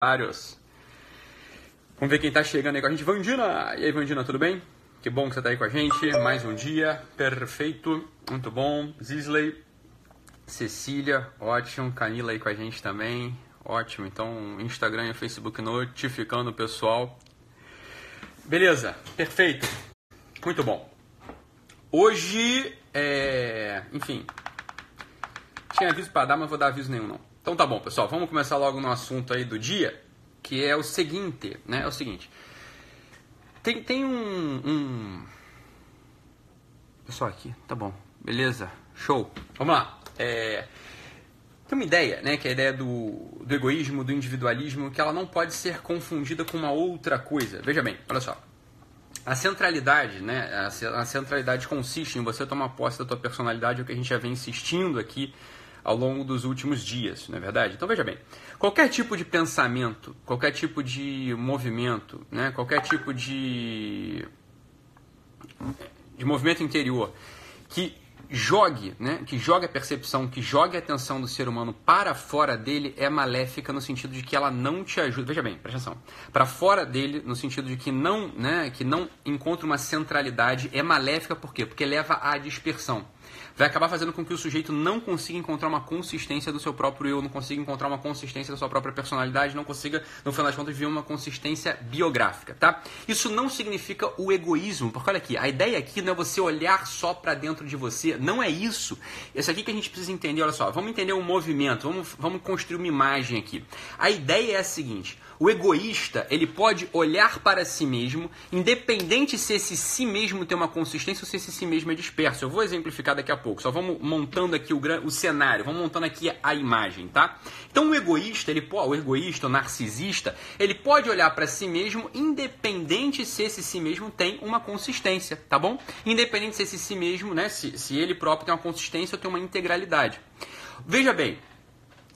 Vários. Vamos ver quem tá chegando aí com a gente. Vandina! E aí, Vandina, tudo bem? Que bom que você tá aí com a gente. Mais um dia. Perfeito. Muito bom. Zisley. Cecília. Ótimo. Camila aí com a gente também. Ótimo. Então, Instagram e Facebook notificando o pessoal. Beleza. Perfeito. Muito bom. Hoje, enfim. Tinha aviso para dar, mas não vou dar aviso nenhum, não. Então tá bom, pessoal. Vamos começar logo no assunto aí do dia, que é o seguinte, né? É o seguinte. Tem um... Pessoal aqui, tá bom. Beleza? Show. Vamos lá. Tem uma ideia, né? Que é a ideia do egoísmo, do individualismo, que ela não pode ser confundida com uma outra coisa. Veja bem, olha só. A centralidade, né? A centralidade consiste em você tomar posse da tua personalidade, é o que a gente já vem insistindo aqui ao longo dos últimos dias, não é verdade? Então veja bem, qualquer tipo de pensamento, qualquer tipo de movimento, né? Qualquer tipo de movimento interior que jogue, né? Que jogue a percepção, que jogue a atenção do ser humano para fora dele é maléfica no sentido de que ela não te ajuda. Veja bem, presta atenção. Para fora dele, no sentido de que não, né? Que não encontra uma centralidade, é maléfica por quê? Porque leva à dispersão. Vai acabar fazendo com que o sujeito não consiga encontrar uma consistência do seu próprio eu, não consiga encontrar uma consistência da sua própria personalidade, não consiga, no final das contas, ver uma consistência biográfica, tá? Isso não significa o egoísmo, porque olha aqui, a ideia aqui não é você olhar só para dentro de você, não é isso. Isso aqui que a gente precisa entender, olha só, vamos entender o movimento, vamos construir uma imagem aqui. A ideia é a seguinte: o egoísta, ele pode olhar para si mesmo, independente se esse si mesmo tem uma consistência ou se esse si mesmo é disperso. Eu vou exemplificar daqui a pouco. Só vamos montando aqui o cenário, vamos montando aqui a imagem, tá? Então o egoísta, o narcisista, ele pode olhar para si mesmo independente se esse si mesmo tem uma consistência, tá bom? Independente se esse si mesmo, né, se ele próprio tem uma consistência ou tem uma integralidade. Veja bem,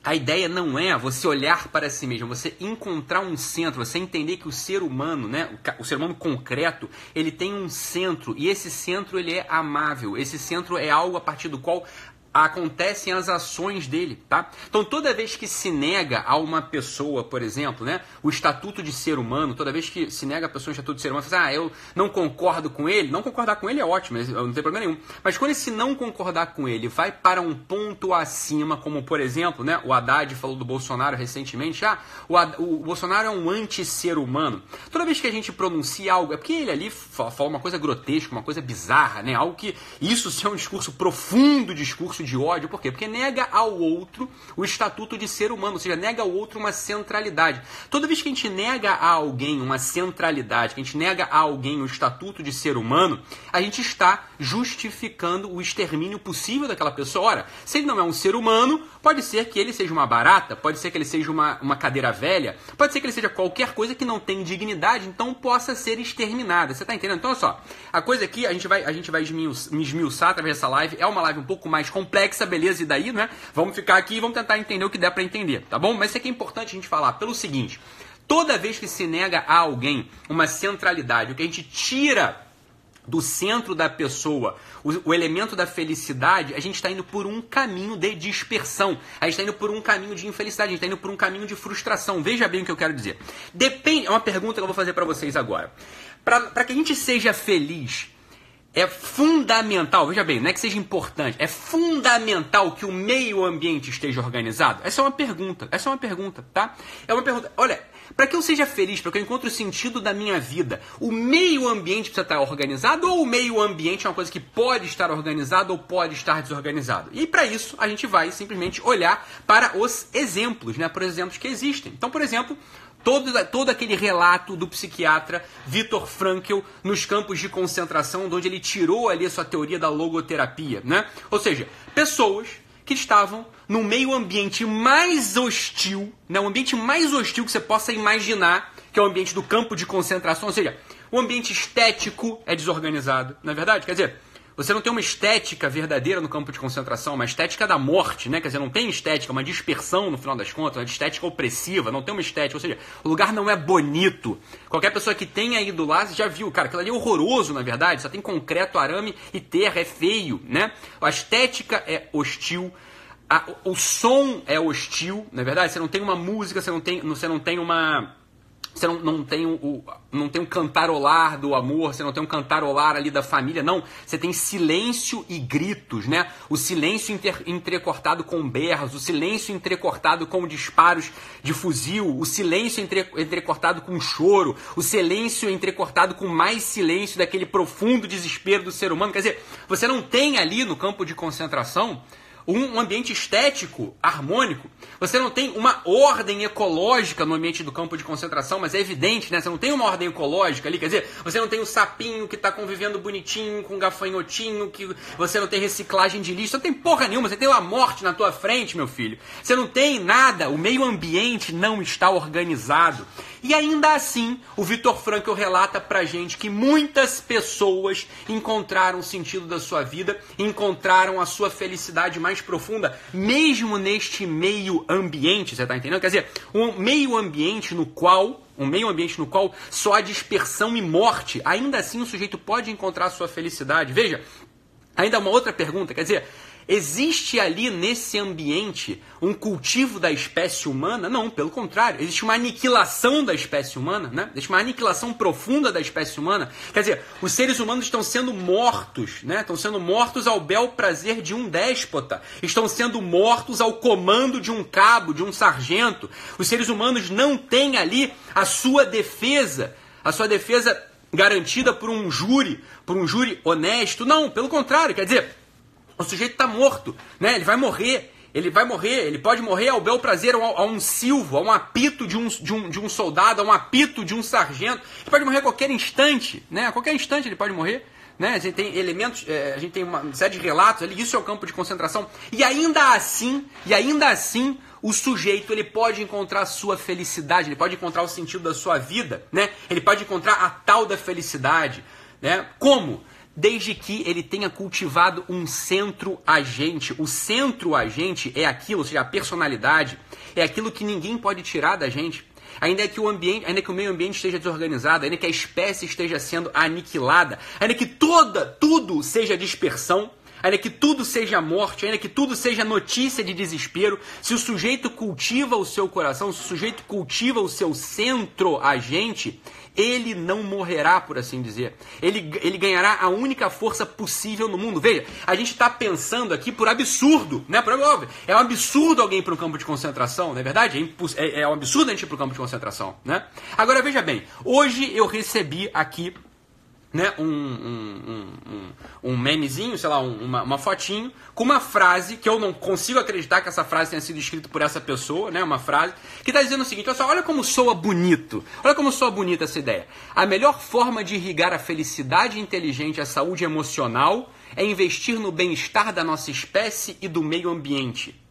a ideia não é você olhar para si mesmo, você encontrar um centro, você entender que o ser humano, né, o ser humano concreto, ele tem um centro e esse centro ele é amável, esse centro é algo a partir do qual acontecem as ações dele, tá? Então toda vez que se nega a uma pessoa, por exemplo, né, o estatuto de ser humano, toda vez que se nega a pessoa o estatuto de ser humano, você fala, eu não concordo com ele, não concordar com ele é ótimo, não tem problema nenhum, mas quando esse não concordar com ele vai para um ponto acima, como por exemplo, né, o Haddad falou do Bolsonaro recentemente, o Bolsonaro é um anti-ser humano. Toda vez que a gente pronuncia algo, é porque ele ali fala uma coisa grotesca, uma coisa bizarra, né, algo que isso é um discurso profundo, discurso de ódio, por quê? Porque nega ao outro o estatuto de ser humano, ou seja, nega ao outro uma centralidade. Toda vez que a gente nega a alguém uma centralidade, que a gente nega a alguém o estatuto de ser humano, a gente está justificando o extermínio possível daquela pessoa. Ora, se ele não é um ser humano, pode ser que ele seja uma barata, pode ser que ele seja uma cadeira velha, pode ser que ele seja qualquer coisa que não tem dignidade, então possa ser exterminada. Você está entendendo? Então, olha só, a coisa aqui, a gente vai esmiuçar através dessa live, é uma live um pouco mais complexa, beleza? E daí, né? Vamos ficar aqui e vamos tentar entender o que der para entender, tá bom? Mas isso aqui é importante a gente falar pelo seguinte: toda vez que se nega a alguém uma centralidade, o que a gente tira do centro da pessoa, o elemento da felicidade, a gente está indo por um caminho de dispersão, a gente está indo por um caminho de infelicidade, a gente está indo por um caminho de frustração. Veja bem o que eu quero dizer. É uma pergunta que eu vou fazer para vocês agora. Para que a gente seja feliz, é fundamental, veja bem, não é que seja importante, é fundamental que o meio ambiente esteja organizado? Essa é uma pergunta, tá? É uma pergunta, olha, para que eu seja feliz, para que eu encontre o sentido da minha vida, o meio ambiente precisa estar organizado ou o meio ambiente é uma coisa que pode estar organizado ou pode estar desorganizado? E para isso a gente vai simplesmente olhar para os exemplos, né? Para os exemplos que existem. Então, por exemplo, todo aquele relato do psiquiatra Viktor Frankl nos campos de concentração, onde ele tirou ali a sua teoria da logoterapia, né? Ou seja, pessoas que estavam no meio ambiente mais hostil, né? O ambiente mais hostil que você possa imaginar, que é o ambiente do campo de concentração, ou seja, o ambiente estético é desorganizado, não é verdade? Quer dizer, você não tem uma estética verdadeira no campo de concentração, uma estética da morte, né? Quer dizer, não tem estética, uma dispersão no final das contas, uma estética opressiva, não tem uma estética, ou seja, o lugar não é bonito. Qualquer pessoa que tenha ido lá já viu, cara, aquilo ali é horroroso, na verdade, só tem concreto, arame e terra, é feio, né? A estética é hostil, o som é hostil, não é verdade? Você não tem uma música, você não tem uma... Você não tem um cantarolar do amor, você não tem um cantarolar ali da família, não. Você tem silêncio e gritos, né? O silêncio entrecortado com berros, o silêncio entrecortado com disparos de fuzil, o silêncio entrecortado com choro, o silêncio entrecortado com mais silêncio daquele profundo desespero do ser humano. Quer dizer, você não tem ali no campo de concentração um ambiente estético, harmônico. Você não tem uma ordem ecológica no ambiente do campo de concentração, mas é evidente, né? Você não tem uma ordem ecológica ali, quer dizer, você não tem o sapinho que está convivendo bonitinho com o gafanhotinho, que você não tem reciclagem de lixo, você não tem porra nenhuma, você tem uma morte na tua frente, meu filho. Você não tem nada, o meio ambiente não está organizado. E ainda assim, o Viktor Frankl relata pra gente que muitas pessoas encontraram o sentido da sua vida, encontraram a sua felicidade mais profunda, mesmo neste meio ambiente, você tá entendendo? Quer dizer, um meio ambiente no qual só há dispersão e morte, ainda assim o sujeito pode encontrar a sua felicidade. Veja, ainda uma outra pergunta, quer dizer, existe ali nesse ambiente um cultivo da espécie humana? Não, pelo contrário. Existe uma aniquilação da espécie humana, né? Existe uma aniquilação profunda da espécie humana. Quer dizer, os seres humanos estão sendo mortos, né? Estão sendo mortos ao bel prazer de um déspota. Estão sendo mortos ao comando de um cabo, de um sargento. Os seres humanos não têm ali a sua defesa garantida por um júri honesto. Não, pelo contrário. Quer dizer, o sujeito está morto, né? Ele pode morrer ao bel prazer, a um silvo, a um apito de um soldado, a um apito de um sargento. Ele pode morrer a qualquer instante, né? A qualquer instante ele pode morrer, né? A gente tem elementos, a gente tem uma série de relatos ali, isso é o campo de concentração. E ainda assim, o sujeito ele pode encontrar a sua felicidade, ele pode encontrar o sentido da sua vida, né? Ele pode encontrar a tal da felicidade, né? Como? Desde que ele tenha cultivado um centro-agente. O centro-agente é aquilo, ou seja, a personalidade, é aquilo que ninguém pode tirar da gente. Ainda que o meio ambiente esteja desorganizado, ainda que a espécie esteja sendo aniquilada, ainda que tudo seja dispersão, ainda que tudo seja morte, ainda que tudo seja notícia de desespero, se o sujeito cultiva o seu coração, se o sujeito cultiva o seu centro-agente, ele não morrerá, por assim dizer. Ele ganhará a única força possível no mundo. Veja, a gente está pensando aqui por absurdo, né? É um absurdo alguém ir para um campo de concentração, não é verdade? É um absurdo a gente ir para o campo de concentração, né? Agora, veja bem, hoje eu recebi aqui, né, um memezinho, sei lá, uma fotinho, com uma frase que eu não consigo acreditar que essa frase tenha sido escrita por essa pessoa, né, uma frase que está dizendo o seguinte: olha só, olha como soa bonito, olha como soa bonita essa ideia. A melhor forma de irrigar a felicidade inteligente e a saúde emocional é investir no bem-estar da nossa espécie e do meio ambiente.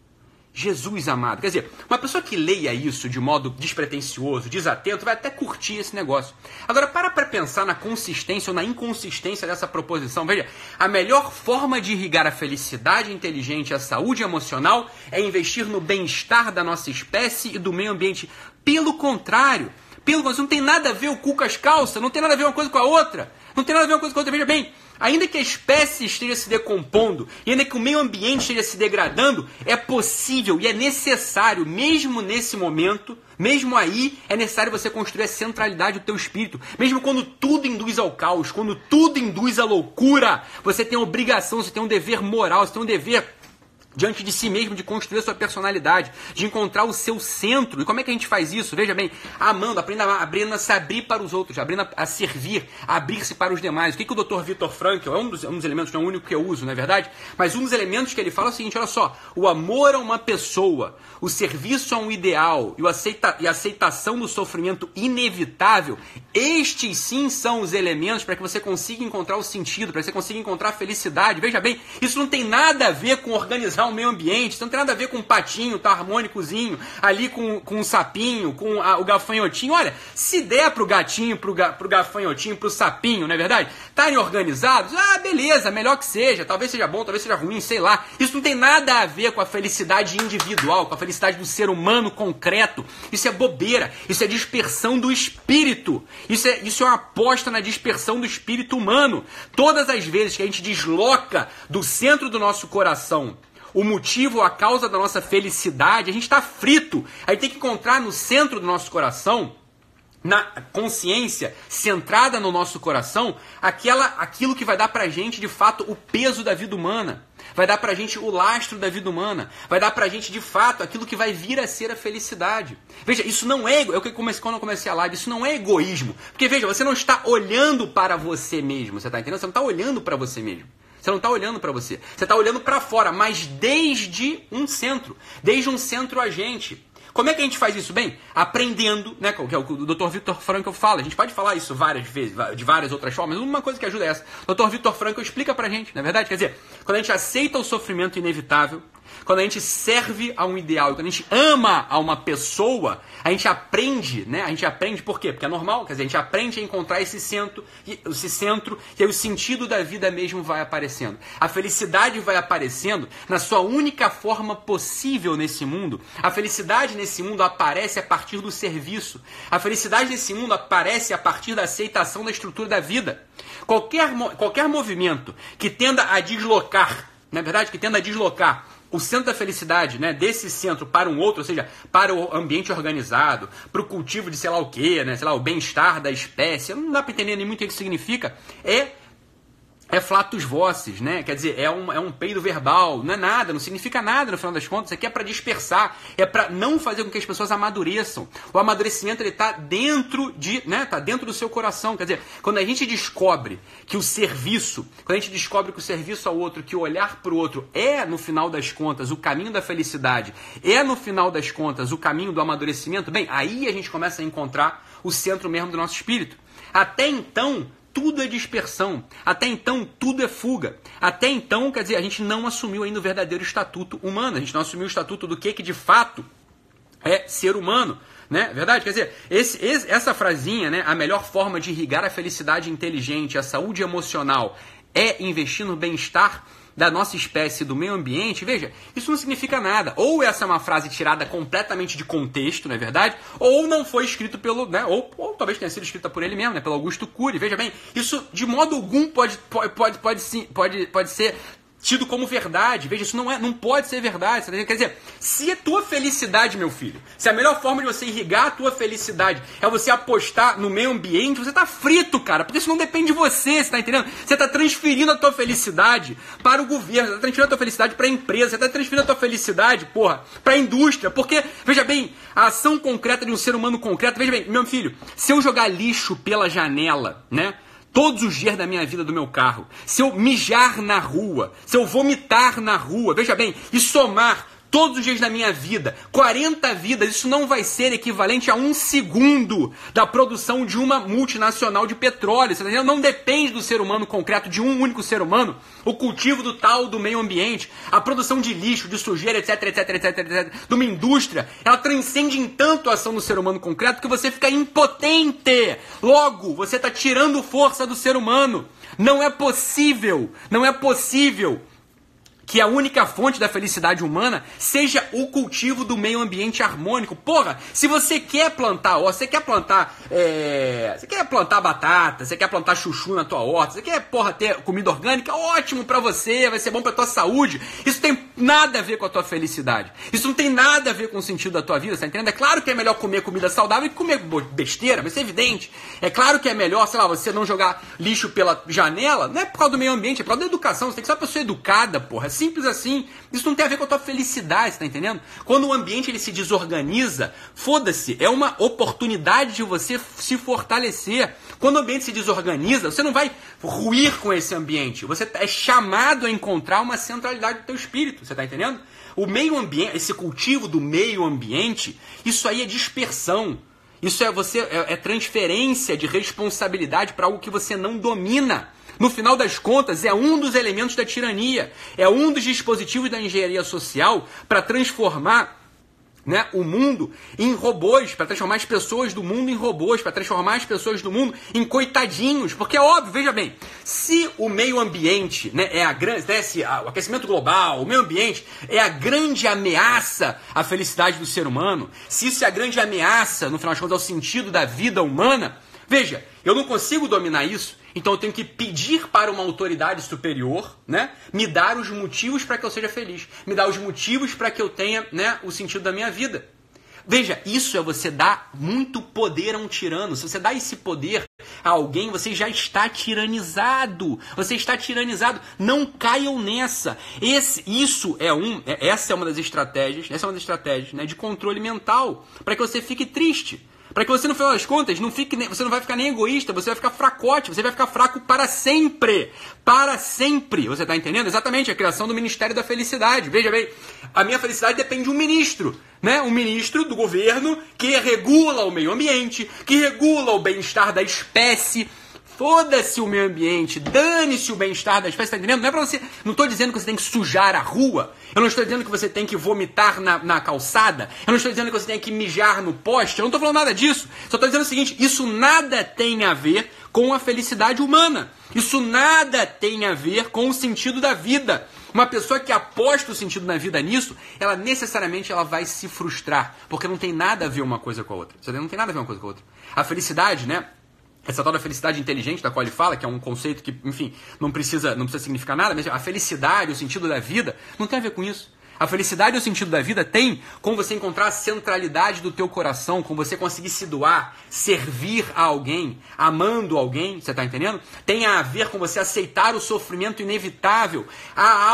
Jesus amado. Quer dizer, uma pessoa que leia isso de modo despretensioso, desatento, vai até curtir esse negócio. Agora, para pensar na consistência ou na inconsistência dessa proposição. Veja, a melhor forma de irrigar a felicidade inteligente e a saúde emocional é investir no bem-estar da nossa espécie e do meio ambiente. Pelo contrário, não tem nada a ver o cu com as calças, não tem nada a ver uma coisa com a outra. Não tem nada a ver uma coisa com a outra. Veja bem, ainda que a espécie esteja se decompondo, e ainda que o meio ambiente esteja se degradando, é possível e é necessário, mesmo nesse momento, mesmo aí, é necessário você construir a centralidade do teu espírito. Mesmo quando tudo induz ao caos, quando tudo induz à loucura, você tem a obrigação, você tem um dever moral, você tem um dever diante de si mesmo, de construir a sua personalidade, de encontrar o seu centro. E como é que a gente faz isso? Veja bem, amando, aprendendo a se abrir para os outros, aprendendo a servir, a abrir-se para os demais. O que o Dr. Viktor Frankl, é um dos elementos, não é o único que eu uso, não é verdade? Mas um dos elementos que ele fala é o seguinte: olha só, o amor a uma pessoa, o serviço a um ideal e a aceitação do sofrimento inevitável, estes sim são os elementos para que você consiga encontrar o sentido, para que você consiga encontrar a felicidade. Veja bem, isso não tem nada a ver com organizar o meio ambiente, isso não tem nada a ver com um patinho, tá harmônicozinho, ali com um sapinho, com o gafanhotinho. Olha, se der pro gatinho, pro gafanhotinho, pro sapinho, não é verdade? Estarem organizados, beleza, melhor que seja, talvez seja bom, talvez seja ruim, sei lá. Isso não tem nada a ver com a felicidade individual, com a felicidade do ser humano concreto. Isso é bobeira, isso é dispersão do espírito. Isso é uma aposta na dispersão do espírito humano. Todas as vezes que a gente desloca do centro do nosso coração o motivo, a causa da nossa felicidade, a gente está frito. A gente tem que encontrar no centro do nosso coração, na consciência centrada no nosso coração, aquilo que vai dar pra gente, de fato, o peso da vida humana. Vai dar pra gente o lastro da vida humana. Vai dar pra gente, de fato, aquilo que vai vir a ser a felicidade. Veja, isso não é... quando eu comecei a live, isso não é egoísmo. Porque, veja, você não está olhando para você mesmo. Você está entendendo? Você não está olhando para você mesmo. Você não está olhando para você. Você está olhando para fora, mas desde um centro. Desde um centro agente. Como é que a gente faz isso? Bem, aprendendo, né, que é o que o Dr. Viktor Frankl fala. A gente pode falar isso várias vezes, de várias outras formas, mas uma coisa que ajuda é essa. O Dr. Viktor Frankl explica pra gente, na verdade, quer dizer, quando a gente aceita o sofrimento inevitável, quando a gente serve a um ideal, quando a gente ama a uma pessoa, a gente aprende, né? A gente aprende por quê? Porque é normal, quer dizer, a gente aprende a encontrar esse centro, e aí o sentido da vida mesmo vai aparecendo. A felicidade vai aparecendo na sua única forma possível nesse mundo. A felicidade nesse mundo aparece a partir do serviço. A felicidade nesse mundo aparece a partir da aceitação da estrutura da vida. Qualquer movimento que tenda a deslocar, na verdade, que tenda a deslocar o centro da felicidade, né, desse centro para um outro, ou seja, para o ambiente organizado, para o cultivo de sei lá o quê, né, sei lá, o bem-estar da espécie, não dá para entender nem muito o que isso significa, é flatus vocis, né? Quer dizer, é um peido verbal, não é nada, não significa nada no final das contas. Isso aqui é para dispersar, é para não fazer com que as pessoas amadureçam. O amadurecimento, ele está dentro tá dentro do seu coração. Quer dizer, quando a gente descobre que o serviço, ao outro, que o olhar para o outro é, no final das contas, o caminho da felicidade, é, no final das contas, o caminho do amadurecimento, bem, aí a gente começa a encontrar o centro mesmo do nosso espírito. Até então, tudo é dispersão. Até então, tudo é fuga. Até então, quer dizer, a gente não assumiu ainda o verdadeiro estatuto humano. A gente não assumiu o estatuto do que de fato é ser humano. Né? Verdade? Quer dizer, essa frasinha, né, a melhor forma de irrigar a felicidade inteligente, a saúde emocional, é investir no bem-estar da nossa espécie, do meio ambiente, veja, isso não significa nada. Ou essa é uma frase tirada completamente de contexto, não é verdade? Ou não foi escrito pelo, né, ou talvez tenha sido escrita por ele mesmo, né, pelo Augusto Cury. Veja bem, isso de modo algum pode ser tido como verdade. Veja, isso não pode ser verdade. Quer dizer, se a tua felicidade, meu filho, se a melhor forma de você irrigar a tua felicidade é você apostar no meio ambiente, você tá frito, cara, porque isso não depende de você, você tá entendendo? Você tá transferindo a tua felicidade para o governo, você tá transferindo a tua felicidade para a empresa, você tá transferindo a tua felicidade, para a indústria, porque, veja bem, a ação concreta de um ser humano concreto, veja bem, meu filho, se eu jogar lixo pela janela, né, todos os dias da minha vida do meu carro, se eu mijar na rua, se eu vomitar na rua, veja bem, e somar todos os dias da minha vida, 40 vidas, isso não vai ser equivalente a 1 segundo da produção de uma multinacional de petróleo. Você tá entendendo? Não depende do ser humano concreto, de um único ser humano, o cultivo do meio ambiente, a produção de lixo, de sujeira, etc, de uma indústria, ela transcende em tanto a ação do ser humano concreto que você fica impotente. Logo, você está tirando força do ser humano. Não é possível que a única fonte da felicidade humana seja o cultivo do meio ambiente harmônico. Porra, se você quer plantar você quer plantar batata, você quer plantar chuchu na tua horta, você quer, ter comida orgânica, ótimo pra você, vai ser bom pra tua saúde. Isso tem nada a ver com a tua felicidade. Isso não tem nada a ver com o sentido da tua vida, tá entendendo? É claro que é melhor comer comida saudável que comer besteira, mas isso é evidente. É claro que é melhor, sei lá, você não jogar lixo pela janela, não é por causa do meio ambiente, é por causa da educação. Você tem que ser uma pessoa educada, porra. Simples assim. Isso não tem a ver com a tua felicidade, tá entendendo? Quando o ambiente ele se desorganiza, foda-se, é uma oportunidade de você se fortalecer. Quando o ambiente se desorganiza, você não vai ruir com esse ambiente. Você é chamado a encontrar uma centralidade do teu espírito, você tá entendendo? O meio ambiente, esse cultivo do meio ambiente, isso aí é dispersão. Isso é transferência de responsabilidade para algo que você não domina. No final das contas, é um dos elementos da tirania, é um dos dispositivos da engenharia social para transformar, né, o mundo em robôs, para transformar as pessoas do mundo em robôs, para transformar as pessoas do mundo em coitadinhos. Porque é óbvio, veja bem, se o meio ambiente, né, o aquecimento global, o meio ambiente é a grande ameaça à felicidade do ser humano, se isso é a grande ameaça, no final das contas, ao sentido da vida humana, veja, eu não consigo dominar isso. Então eu tenho que pedir para uma autoridade superior, né, me dar os motivos para que eu seja feliz, me dar os motivos para que eu tenha, né, o sentido da minha vida. Veja, isso é você dar muito poder a um tirano. Se você dá esse poder a alguém, você já está tiranizado. Você está tiranizado. Não caiam nessa. Essa é uma das estratégias, né, de controle mental, para que você fique triste. Para que você, no final das contas, você não vai ficar nem egoísta, você vai ficar fracote, você vai ficar fraco para sempre. Para sempre. Você está entendendo? Exatamente, a criação do Ministério da Felicidade. Veja bem, a minha felicidade depende de um ministro, né? Um ministro do governo que regula o meio ambiente, que regula o bem-estar da espécie. Foda-se o meio ambiente, dane-se o bem-estar da espécie, tá entendendo? Não é pra você. Não estou dizendo que você tem que sujar a rua. Eu não estou dizendo que você tem que vomitar na calçada. Eu não estou dizendo que você tem que mijar no poste. Eu não estou falando nada disso. Só estou dizendo o seguinte: isso nada tem a ver com a felicidade humana. Isso nada tem a ver com o sentido da vida. Uma pessoa que aposta o sentido na vida nisso, ela necessariamente vai se frustrar. Porque não tem nada a ver uma coisa com a outra. Não tem nada a ver uma coisa com a outra. A felicidade, né? Essa tal da felicidade inteligente da qual ele fala, que é um conceito que, enfim, não precisa significar nada, mas a felicidade, o sentido da vida, não tem a ver com isso. A felicidade e o sentido da vida tem com você encontrar a centralidade do teu coração, com você conseguir se doar, servir a alguém, amando alguém, você está entendendo? Tem a ver com você aceitar o sofrimento inevitável. Há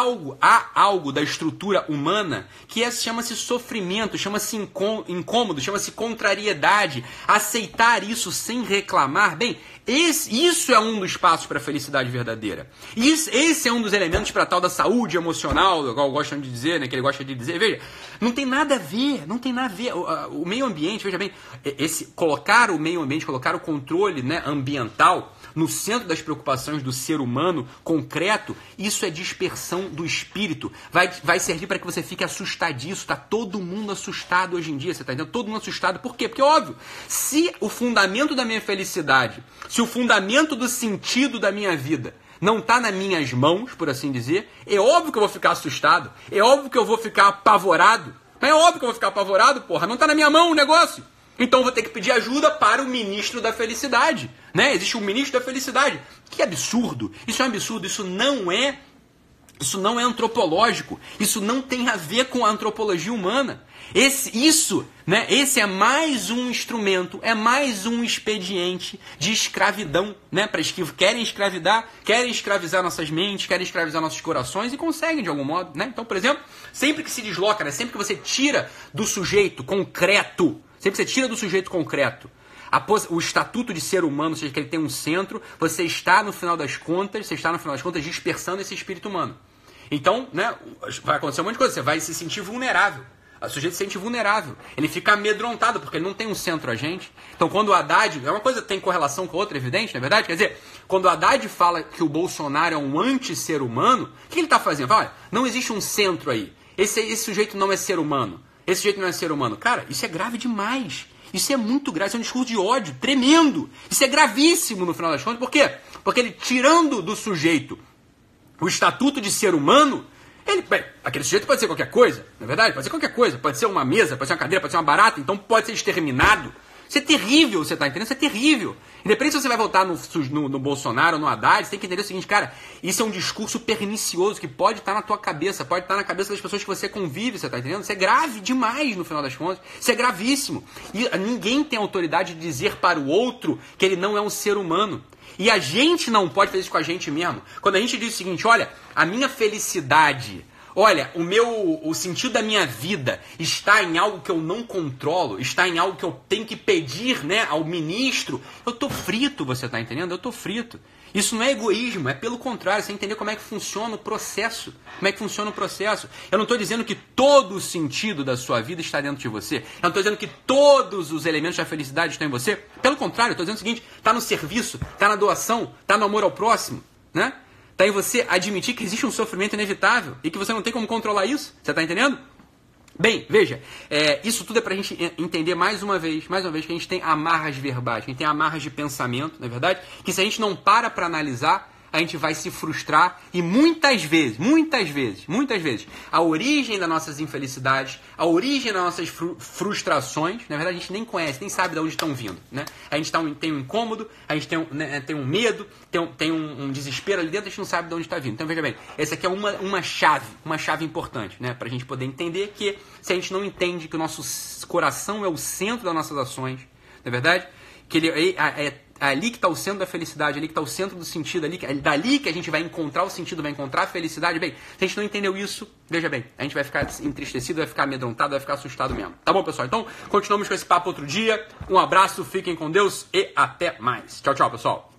algo da estrutura humana que chama-se sofrimento, chama-se incômodo, chama-se contrariedade. Aceitar isso sem reclamar, bem, isso é um dos passos para a felicidade verdadeira. Esse é um dos elementos para a tal da saúde emocional, igual gostam de dizer, né, que ele gosta de dizer. Veja, não tem nada a ver, não tem nada a ver. O meio ambiente, veja bem, colocar o meio ambiente, colocar o controle, né, ambiental no centro das preocupações do ser humano concreto, isso é dispersão do espírito. Vai servir para que você fique assustadiço. Está todo mundo assustado hoje em dia, você está entendendo? Todo mundo assustado. Por quê? Porque, óbvio, se o fundamento da minha felicidade, se o fundamento do sentido da minha vida não está nas minhas mãos, por assim dizer, é óbvio que eu vou ficar assustado, é óbvio que eu vou ficar apavorado. Mas é óbvio que eu vou ficar apavorado, porra, não está na minha mão o negócio. Então eu vou ter que pedir ajuda para o ministro da felicidade, né? Existe um ministro da felicidade. Que absurdo! Isso é um absurdo, isso não é antropológico, isso não tem a ver com a antropologia humana. Esse é mais um instrumento, é mais um expediente de escravidão, né? Querem escravizar nossas mentes, querem escravizar nossos corações e conseguem de algum modo, né? Então, por exemplo, sempre que se desloca, né? Sempre que você tira do sujeito concreto, o estatuto de ser humano, ou seja, que ele tem um centro, você está no final das contas dispersando esse espírito humano. Então, né, vai acontecer um monte de coisa, você vai se sentir vulnerável. O sujeito se sente vulnerável. Ele fica amedrontado, porque ele não tem um centro agente. Então, quando o Haddad... É uma coisa que tem correlação com a outra, evidente, não é verdade? Quer dizer, quando o Haddad fala que o Bolsonaro é um anti-ser humano, o que ele está fazendo? Fala, olha, não existe um centro aí. Esse sujeito não é ser humano. Esse sujeito não é ser humano. Cara, isso é grave demais. Isso é muito grave. Isso é um discurso de ódio tremendo. Isso é gravíssimo, no final das contas. Por quê? Porque ele, tirando do sujeito o estatuto de ser humano... aquele sujeito pode ser qualquer coisa, não é verdade? Pode ser qualquer coisa, pode ser uma mesa, pode ser uma cadeira, pode ser uma barata, então pode ser exterminado. Isso é terrível, você está entendendo? Isso é terrível. Independente se você vai votar no Bolsonaro ou no Haddad, você tem que entender o seguinte, cara, isso é um discurso pernicioso que pode estar na tua cabeça, pode estar na cabeça das pessoas que você convive, você está entendendo? Isso é grave demais no final das contas, isso é gravíssimo. E ninguém tem autoridade de dizer para o outro que ele não é um ser humano. E a gente não pode fazer isso com a gente mesmo. Quando a gente diz o seguinte, olha, a minha felicidade, olha, o sentido da minha vida está em algo que eu não controlo, está em algo que eu tenho que pedir, né, ao ministro, eu tô frito, você está entendendo? Eu tô frito. Isso não é egoísmo, é pelo contrário, você entender como é que funciona o processo. Como é que funciona o processo. Eu não estou dizendo que todo o sentido da sua vida está dentro de você. Eu não estou dizendo que todos os elementos da felicidade estão em você. Pelo contrário, eu estou dizendo o seguinte, está no serviço, está na doação, está no amor ao próximo, né? Está em você admitir que existe um sofrimento inevitável e que você não tem como controlar isso. Você está entendendo? Bem, veja, isso tudo é para a gente entender mais uma vez que a gente tem amarras verbais, que a gente tem amarras de pensamento, não é verdade? Que se a gente não para analisar, a gente vai se frustrar e muitas vezes, a origem das nossas infelicidades, a origem das nossas frustrações, na verdade a gente nem conhece, nem sabe de onde estão vindo, né? A gente tem um incômodo, a gente tem um medo, tem um desespero ali dentro, a gente não sabe de onde está vindo. Então veja bem, essa aqui é uma chave importante, né? Para a gente poder entender que se a gente não entende que o nosso coração é o centro das nossas ações, não é verdade? Que ele é ali que está o centro da felicidade, ali que está o centro do sentido, é dali que a gente vai encontrar o sentido, vai encontrar a felicidade. Bem, se a gente não entendeu isso, veja bem, a gente vai ficar entristecido, vai ficar amedrontado, vai ficar assustado mesmo. Tá bom, pessoal? Então, continuamos com esse papo outro dia. Um abraço, fiquem com Deus e até mais. Tchau, tchau, pessoal.